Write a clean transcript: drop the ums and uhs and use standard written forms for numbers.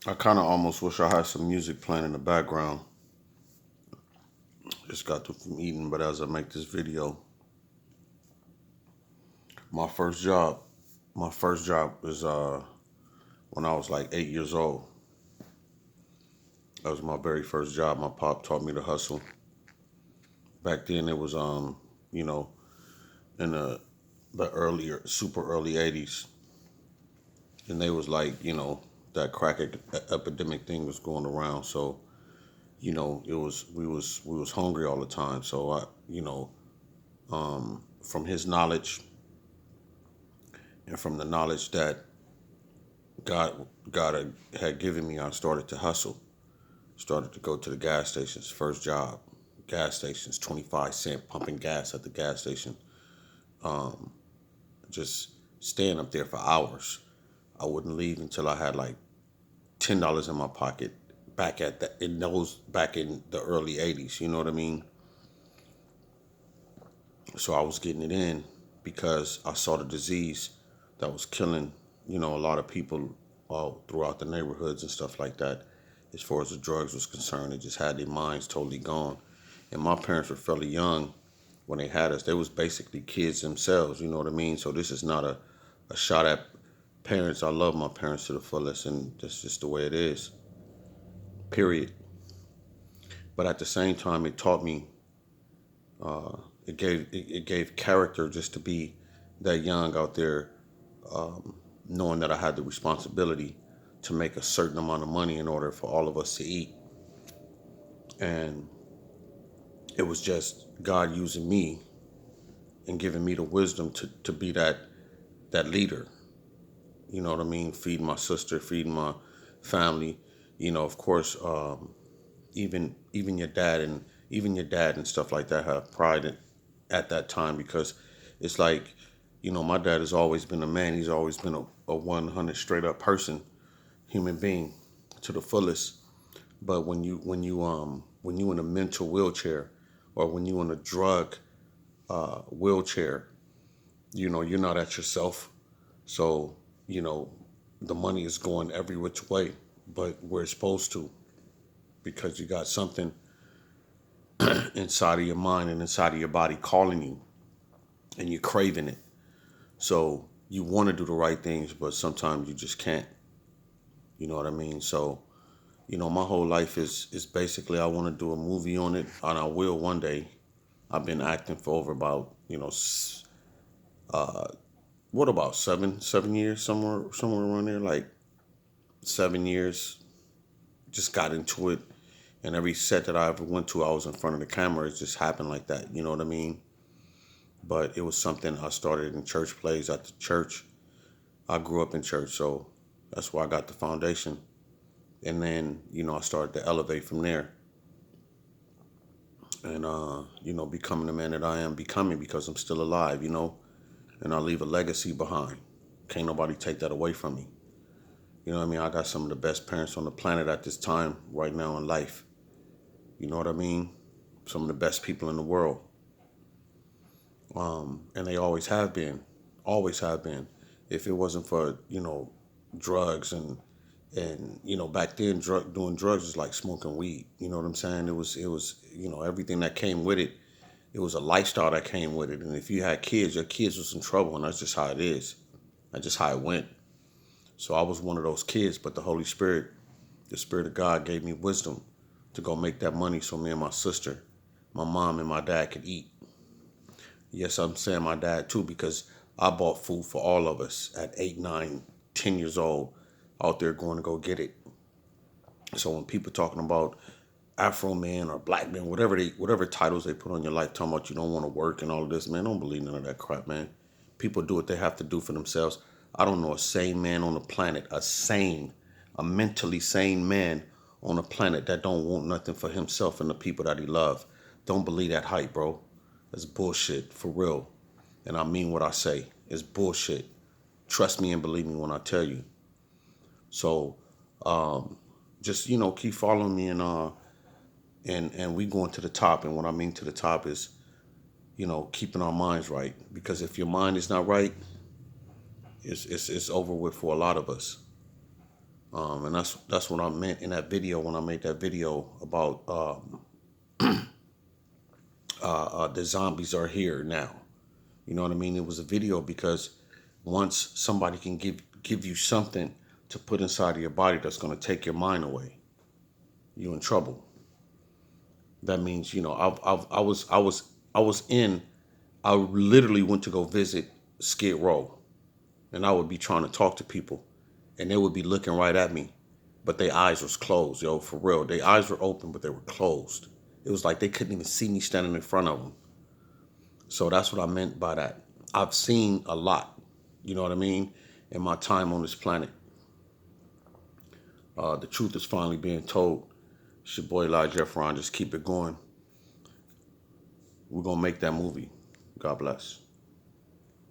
I kind of almost wish I had some music playing in the background. Just got through from eating, but as I make this video, my first job, my first job was when I was like 8 years old. That was my very first job. My pop taught me to hustle. Back then, it was you know, in the earlier, super early '80s, and they was like, that crack epidemic thing was going around. So, it was we was hungry all the time. So from his knowledge and from the knowledge that God had given me, I started to hustle. Started to go to the gas stations. First job, gas stations, 25 cent pumping gas at the gas station. Um, just staying up there for hours. I wouldn't leave until I had like $10 in my pocket. Back in the early '80s. You know what I mean? So I was getting it in because I saw the disease that was killing, a lot of people all throughout the neighborhoods and stuff like that. As far as the drugs was concerned, it just had their minds totally gone. And my parents were fairly young when they had us. They was basically kids themselves, you know what I mean? So this is not a shot at parents. I love my parents to the fullest, and that's just the way it is, period. But at the same time, it taught me, uh, it gave character just to be that young out there, knowing that I had the responsibility to make a certain amount of money in order for all of us to eat. And it was just God using me and giving me the wisdom to be that leader. You know what I mean? Feeding my sister, feeding my family. Of course, even your dad and stuff like that have pride at that time, because it's like, my dad has always been a man. He's always been a 100 straight up person, human being to the fullest. But when you in a mental wheelchair, or when you in a drug wheelchair, you're not at yourself. So, you know, the money is going every which way, but where it's supposed to, because you got something inside of your mind and inside of your body calling you, and you're craving it. So you want to do the right things, but sometimes you just can't. You know what I mean? So, my whole life is basically, I want to do a movie on it, and I will one day. I've been acting for over about, what about 7 years, somewhere around there, like 7 years. Just got into it, and every set that I ever went to, I was in front of the camera. It just happened like that. You know what I mean? But it was something I started in church plays at the church. I grew up in church, so that's where I got the foundation. And then, I started to elevate from there, and becoming the man that I am becoming, because I'm still alive, and I leave a legacy behind. Can't nobody take that away from me. You know what I mean? I got some of the best parents on the planet at this time right now in life. You know what I mean? Some of the best people in the world. And they always have been. Always have been. If it wasn't for, drugs and back then, doing drugs was like smoking weed. You know what I'm saying? It was everything that came with it. It was a lifestyle that came with it. And if you had kids, your kids was in trouble, and that's just how it is. That's just how it went. So I was one of those kids, but the Holy Spirit, the Spirit of God, gave me wisdom to go make that money, so me and my sister, my mom and my dad could eat. Yes, I'm saying my dad too, because I bought food for all of us at 8, 9, 10 years old, out there going to go get it. So when people talking about Afro man or black man, whatever titles they put on your life, talking about you don't want to work and all of this, man, don't believe none of that crap, man. People do what they have to do for themselves. I don't know a sane man on the planet, a mentally sane man on the planet that don't want nothing for himself and the people that he love. Don't believe that hype, bro. That's bullshit, for real. And I mean what I say. It's bullshit. Trust me and believe me when I tell you. So, just keep following me, and we going to the top. And what I mean to the top is, keeping our minds right. Because if your mind is not right, it's over with for a lot of us. And that's what I meant in that video when I made that video about the zombies are here now. You know what I mean? It was a video because once somebody can give you something to put inside of your body that's going to take your mind away, you're in trouble. That means, you know, I was in. I literally went to go visit Skid Row, and I would be trying to talk to people, and they would be looking right at me, but their eyes was closed, yo, for real. Their eyes were open, but they were closed. It was like they couldn't even see me standing in front of them. So that's what I meant by that. I've seen a lot, you know what I mean, in my time on this planet. The truth is finally being told. It's your boy Elijah Efron. Just keep it going. We're going to make that movie. God bless.